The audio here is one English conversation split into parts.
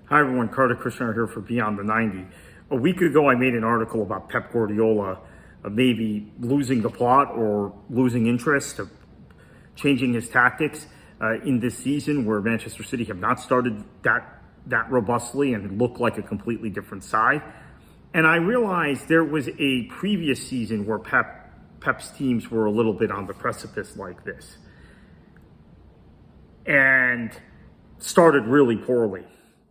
Hi everyone, Carter Krishnar here for Beyond the 90. A week ago I made an article about Pep Guardiola maybe losing the plot or losing interest, changing his tactics in this season where Manchester City have not started that robustly and look like a completely different side. And I realized there was a previous season where Pep's teams were a little bit on the precipice like this and started really poorly.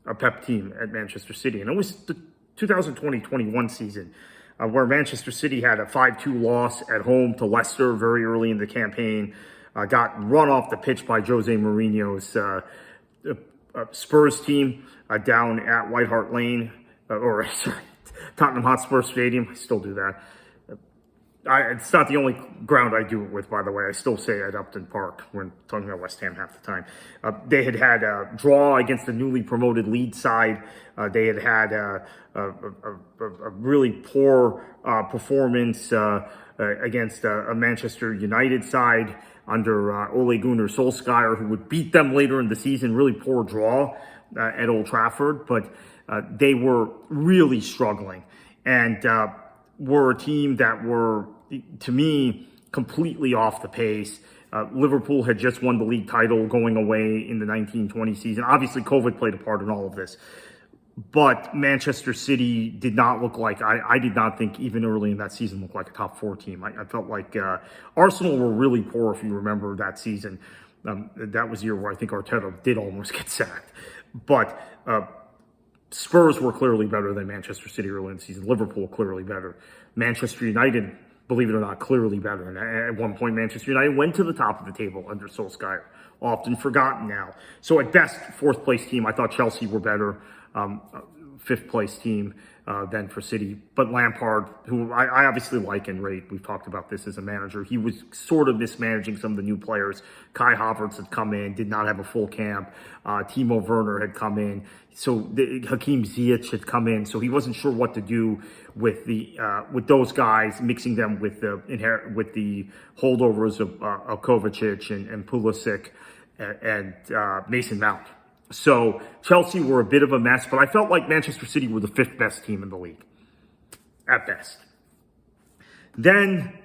A Pep team at Manchester City. And it was the 2020-21 season where Manchester City had a 5-2 loss at home to Leicester very early in the campaign, got run off the pitch by Jose Mourinho's Spurs team down at White Hart Lane, Tottenham Hotspur Stadium. I still do that. It's not the only ground I do it with, by the way. I still say at Upton Park when talking about West Ham half the time. They had a draw against the newly promoted Leeds side. They had a really poor performance against a Manchester United side under Ole Gunnar Solskjaer, who would beat them later in the season. Really poor draw at Old Trafford, but they were really struggling and were a team that were, to me, completely off the pace. Liverpool had just won the league title going away in the 1920 season. Obviously, COVID played a part in all of this. But Manchester City did not look like, I did not think even early in that season looked like a top four team. I felt like Arsenal were really poor, if you remember that season. That was the year where I think Arteta did almost get sacked. But Spurs were clearly better than Manchester City early in the season. Liverpool clearly better. Manchester United, believe it or not, clearly better. And at one point, Manchester United went to the top of the table under Solskjaer. Often forgotten now. So at best, fourth place team. I thought Chelsea were better. Fifth place team than for City. But Lampard, who I obviously like and rate, we've talked about this as a manager, he was sort of mismanaging some of the new players. Kai Havertz had come in, did not have a full camp. Timo Werner had come in. So Hakim Ziyech had come in. So he wasn't sure what to do with with those guys, mixing them with the holdovers of Kovacic and Pulisic and Mason Mount. So Chelsea were a bit of a mess, but I felt like Manchester City were the fifth best team in the league, at best. Then,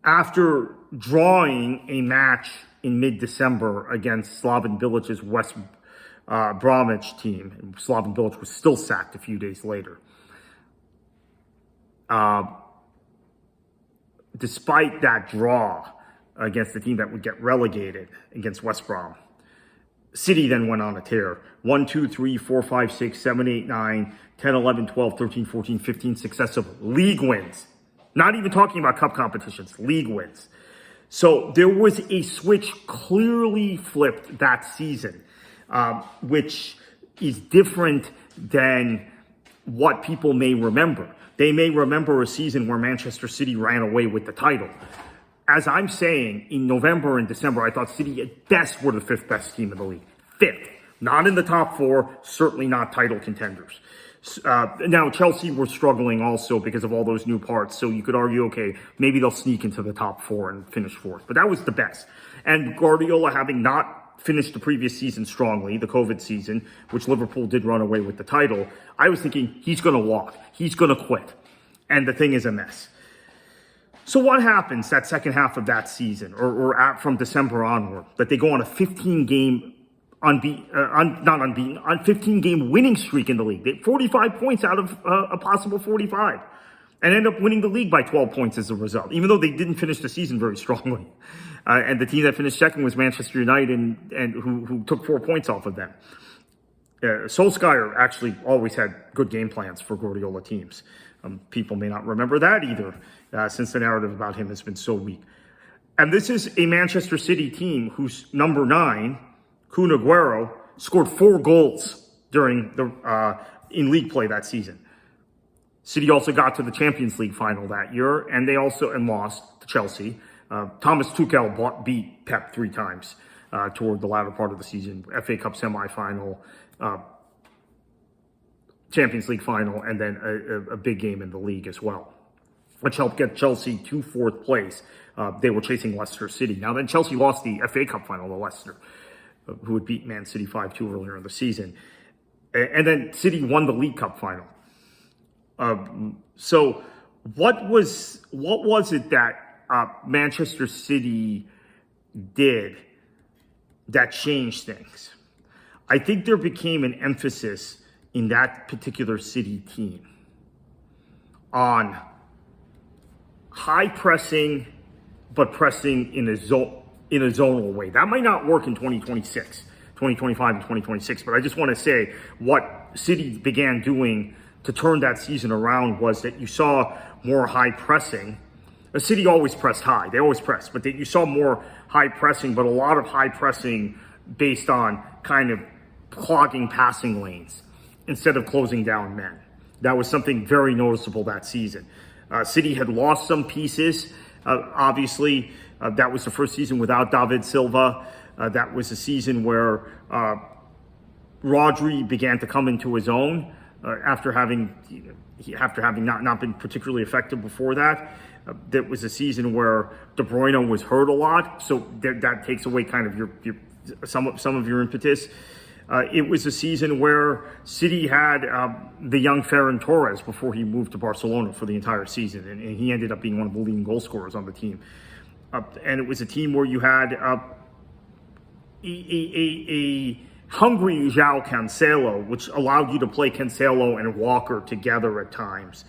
after drawing a match in mid-December against Slaven Bilic's West Bromwich team, and Slaven Bilic was still sacked a few days later. Despite that draw against the team that would get relegated against West Brom, City then went on a tear. 1, 2, 3, 4, 5, 6, 7, 8, 9, 10, 11, 12, 13, 14, 15 successive league wins. Not even talking about cup competitions, league wins. So there was a switch clearly flipped that season, which is different than what people may remember. They may remember a season where Manchester City ran away with the title. As I'm saying, in November and December, I thought City at best were the fifth best team in the league. Fifth. Not in the top four, certainly not title contenders. Now, Chelsea were struggling also because of all those new parts. So you could argue, okay, maybe they'll sneak into the top four and finish fourth. But that was the best. And Guardiola, having not finished the previous season strongly, the COVID season, which Liverpool did run away with the title, I was thinking he's going to walk. He's going to quit. And the thing is a mess. So what happens that second half of that season, or from December onward, that they go on a 15-game 15-game winning streak in the league? They had 45 points out of a possible 45, and end up winning the league by 12 points as a result, even though they didn't finish the season very strongly. And the team that finished second was Manchester United, and who took 4 points off of them. Solskjaer actually always had good game plans for Guardiola teams. People may not remember that either, since the narrative about him has been so weak. And this is a Manchester City team whose number 9, Kun Aguero, scored 4 goals during in league play that season. City also got to the Champions League final that year, and they also lost to Chelsea. Thomas Tuchel beat Pep 3 times toward the latter part of the season. FA Cup semifinal, Champions League final, and then a big game in the league as well, which helped get Chelsea to fourth place. They were chasing Leicester City. Now then, Chelsea lost the FA Cup final to Leicester, who had beat Man City 5-2 earlier in the season. And then City won the League Cup final. So what was it that Manchester City did that changed things? I think there became an emphasis in that particular City team on high pressing, but pressing in a zonal way. That might not work in 2026, 2025, and 2026, but I just want to say what City began doing to turn that season around was that you saw more high pressing. The City always pressed high. They always pressed, but you saw more high pressing, but a lot of high pressing based on kind of clogging passing lanes instead of closing down men. That was something very noticeable that season. City had lost some pieces. Obviously, that was the first season without David Silva. That was a season where Rodri began to come into his own after having not been particularly effective before that. That was a season where De Bruyne was hurt a lot, so that takes away kind of your some of your impetus. It was a season where City had the young Ferran Torres before he moved to Barcelona for the entire season, and he ended up being one of the leading goal scorers on the team. And it was a team where you had a hungry João Cancelo, which allowed you to play Cancelo and Walker together at times.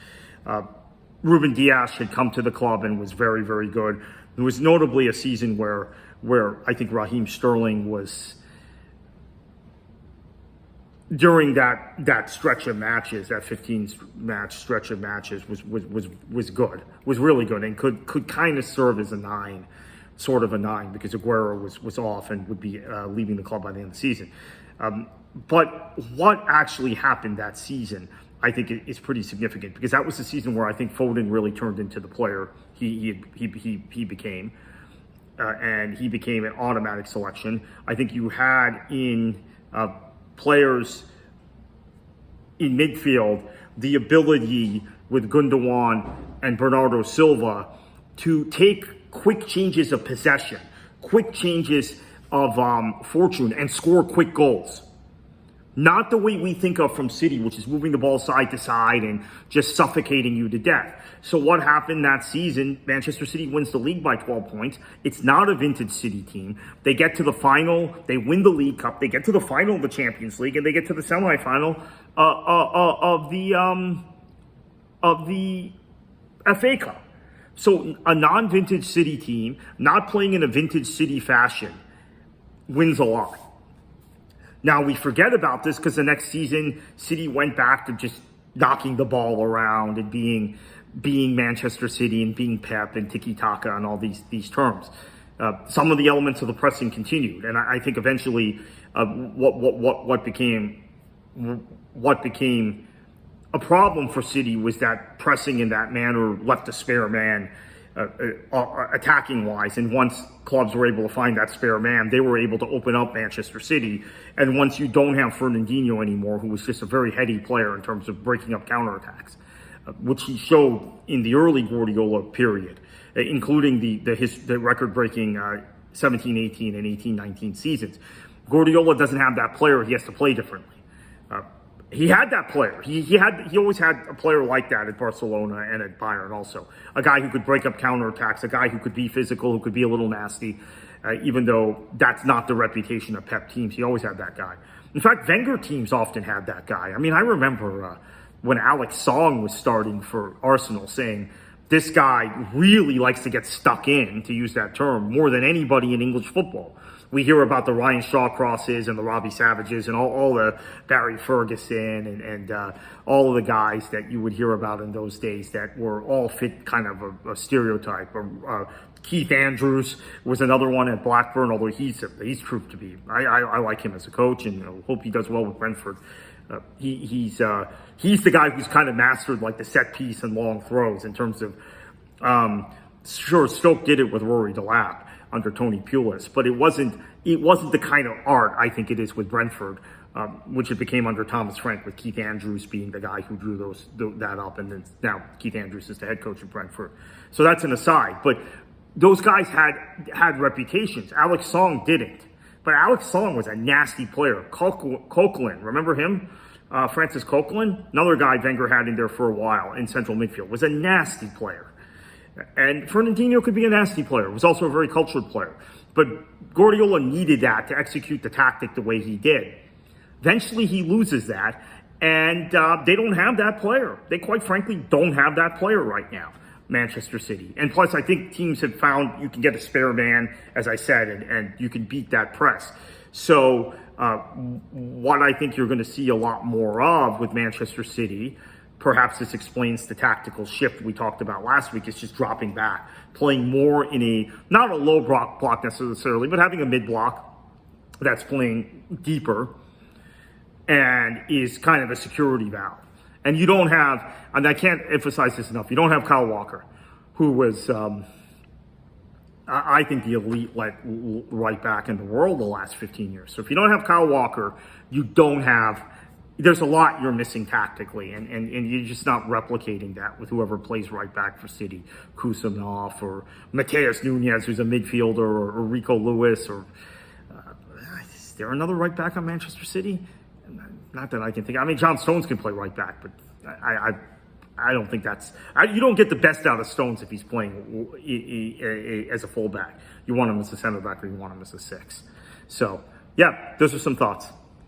Ruben Dias had come to the club and was very, very good. It was notably a season where I think Raheem Sterling was, during that stretch of matches, that 15-match stretch of matches, was good, was really good, and could kind of serve as a nine, sort of a nine, because Aguero was off and would be leaving the club by the end of the season. But what actually happened that season, I think, is pretty significant, because that was the season where I think Foden really turned into the player he became, and he became an automatic selection. I think you had in players in midfield the ability with Gundogan and Bernardo Silva to take quick changes of possession, quick changes of fortune, and score quick goals. Not the way we think of from City, which is moving the ball side to side and just suffocating you to death. So what happened that season? Manchester City wins the league by 12 points. It's not a vintage City team. They get to the final. They win the League Cup. They get to the final of the Champions League, and they get to the semifinal of the FA Cup. So a non-vintage City team, not playing in a vintage City fashion, wins a lot. Now, we forget about this because the next season, City went back to just knocking the ball around and being Manchester City and being Pep and tiki-taka and all these terms. Some of the elements of the pressing continued, and I think eventually what became a problem for City was that pressing in that manner left a spare man attacking-wise, and once clubs were able to find that spare man, they were able to open up Manchester City. And once you don't have Fernandinho anymore, who was just a very heady player in terms of breaking up counterattacks, which he showed in the early Guardiola period, including the record-breaking 17-18 and 18-19 seasons. Guardiola doesn't have that player. He has to play differently. He had that player. He always had a player like that at Barcelona and at Bayern also. A guy who could break up counterattacks, a guy who could be physical, who could be a little nasty, even though that's not the reputation of Pep teams. He always had that guy. In fact, Wenger teams often had that guy. I mean, I remember when Alex Song was starting for Arsenal saying, this guy really likes to get stuck in, to use that term, more than anybody in English football. We hear about the Ryan Shawcrosses and the Robbie Savages and all the Barry Ferguson and all of the guys that you would hear about in those days that were all fit kind of a stereotype. Keith Andrews was another one at Blackburn, although he's proved to be. I like him as a coach, and hope he does well with Brentford. He's the guy who's kind of mastered like the set piece and long throws in terms of. Sure, Stoke did it with Rory Delap under Tony Pulis, but it wasn't the kind of art I think it is with Brentford, which it became under Thomas Frank, with Keith Andrews being the guy who drew that up, and then now Keith Andrews is the head coach of Brentford. So that's an aside, but those guys had reputations. Alex Song didn't, but Alex Song was a nasty player. Coquelin, remember him? Francis Coquelin, another guy Wenger had in there for a while in central midfield, was a nasty player. And Fernandinho could be a nasty player. Was also a very cultured player. But Guardiola needed that to execute the tactic the way he did. Eventually, he loses that, and they don't have that player. They quite frankly don't have that player right now, Manchester City. And plus, I think teams have found you can get a spare man, as I said, and you can beat that press. So what I think you're going to see a lot more of with Manchester City, perhaps this explains the tactical shift we talked about last week, is just dropping back, playing more in a, not a low block necessarily, but having a mid block that's playing deeper and is kind of a security valve. And you don't have, and I can't emphasize this enough, you don't have Kyle Walker, who was, I think, the elite right back in the world the last 15 years. So if you don't have Kyle Walker, you don't have, there's a lot you're missing tactically, and you're just not replicating that with whoever plays right back for City, Kusanov or Mateus Nunes, who's a midfielder, or Rico Lewis, or is there another right back on Manchester City? Not that I can think. I mean, John Stones can play right back, but I don't think that's. You don't get the best out of Stones if he's playing as a fullback. You want him as a center back, or you want him as a 6. So, yeah, those are some thoughts.